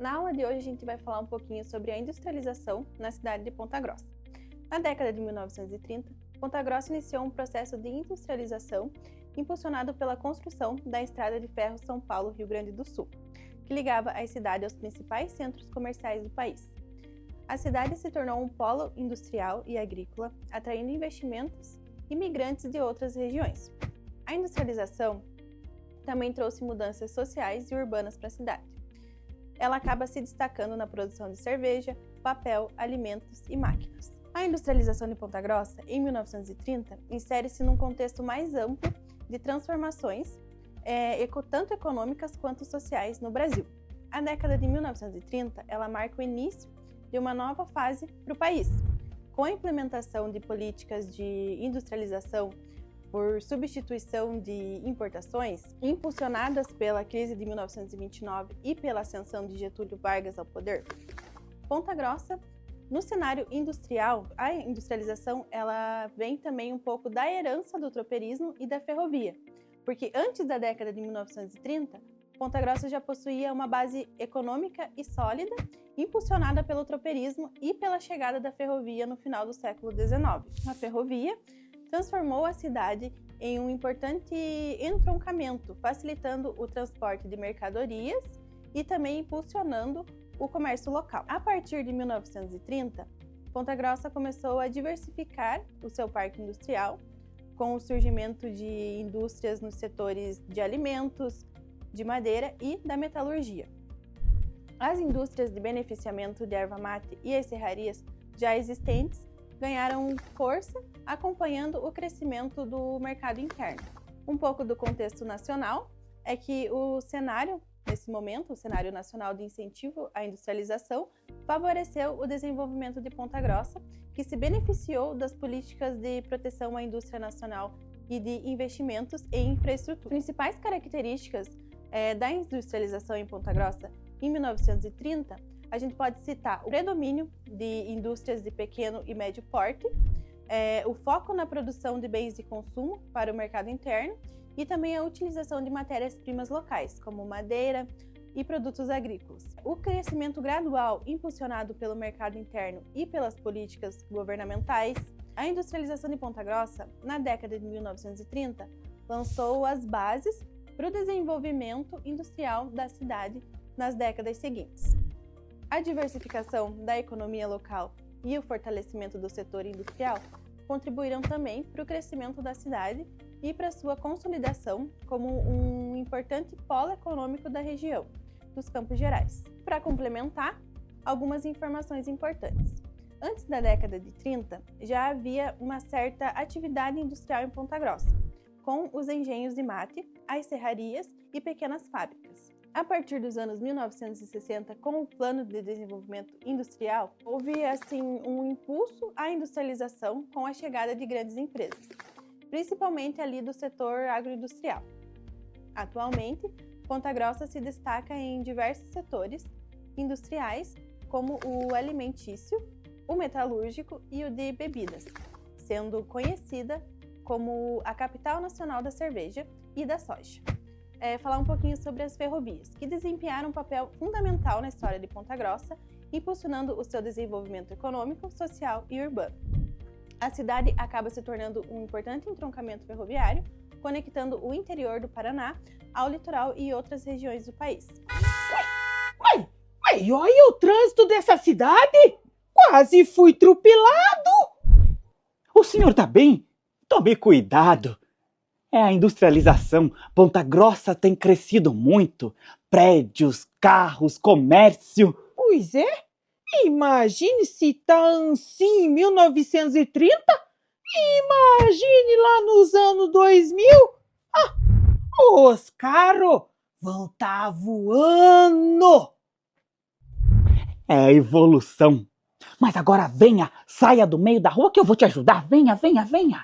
Na aula de hoje a gente vai falar um pouquinho sobre a industrialização na cidade de Ponta Grossa. Na década de 1930, Ponta Grossa iniciou um processo de industrialização impulsionado pela construção da estrada de ferro São Paulo-Rio Grande do Sul, que ligava a cidade aos principais centros comerciais do país. A cidade se tornou um polo industrial e agrícola, atraindo investimentos e imigrantes de outras regiões. A industrialização também trouxe mudanças sociais e urbanas para a cidade. Ela acaba se destacando na produção de cerveja, papel, alimentos e máquinas. A industrialização de Ponta Grossa, em 1930, insere-se num contexto mais amplo de transformações, tanto econômicas quanto sociais no Brasil. A década de 1930, ela marca o início de uma nova fase para o país, com a implementação de políticas de industrialização por substituição de importações, impulsionadas pela crise de 1929 e pela ascensão de Getúlio Vargas ao poder. Ponta Grossa, no cenário industrial, a industrialização ela vem também um pouco da herança do tropeirismo e da ferrovia, porque antes da década de 1930, Ponta Grossa já possuía uma base econômica e sólida, impulsionada pelo tropeirismo e pela chegada da ferrovia no final do século XIX. A ferrovia transformou a cidade em um importante entroncamento, facilitando o transporte de mercadorias e também impulsionando o comércio local. A partir de 1930, Ponta Grossa começou a diversificar o seu parque industrial, com o surgimento de indústrias nos setores de alimentos, de madeira e da metalurgia. As indústrias de beneficiamento de erva mate e as serrarias já existentes ganharam força, acompanhando o crescimento do mercado interno. Um pouco do contexto nacional é que o cenário, nesse momento, o cenário nacional de incentivo à industrialização, favoreceu o desenvolvimento de Ponta Grossa, que se beneficiou das políticas de proteção à indústria nacional e de investimentos em infraestrutura. Principais características da industrialização em Ponta Grossa em 1930, a gente pode citar o predomínio de indústrias de pequeno e médio porte, o foco na produção de bens de consumo para o mercado interno e também a utilização de matérias-primas locais, como madeira e produtos agrícolas. O crescimento gradual impulsionado pelo mercado interno e pelas políticas governamentais, a industrialização de Ponta Grossa, na década de 1930, lançou as bases para o desenvolvimento industrial da cidade nas décadas seguintes. A diversificação da economia local e o fortalecimento do setor industrial contribuíram também para o crescimento da cidade e para sua consolidação como um importante polo econômico da região, dos Campos Gerais. Para complementar, algumas informações importantes. Antes da década de 30, já havia uma certa atividade industrial em Ponta Grossa, com os engenhos de mate, as serrarias e pequenas fábricas. A partir dos anos 1960, com o Plano de Desenvolvimento Industrial, houve um impulso à industrialização com a chegada de grandes empresas, principalmente ali do setor agroindustrial. Atualmente, Ponta Grossa se destaca em diversos setores industriais, como o alimentício, o metalúrgico e o de bebidas, sendo conhecida como a capital nacional da cerveja e da soja. Falar um pouquinho sobre as ferrovias, que desempenharam um papel fundamental na história de Ponta Grossa, impulsionando o seu desenvolvimento econômico, social e urbano. A cidade acaba se tornando um importante entroncamento ferroviário, conectando o interior do Paraná ao litoral e outras regiões do país. Ué, olha o trânsito dessa cidade! Quase fui atropelado! O senhor tá bem? Tome cuidado! É a industrialização. Ponta Grossa tem crescido muito. Prédios, carros, comércio. Pois é. Imagine se tá assim em 1930. Imagine lá nos anos 2000. Os carros vão tá voando. É a evolução. Mas agora venha, saia do meio da rua que eu vou te ajudar. Venha, venha, venha.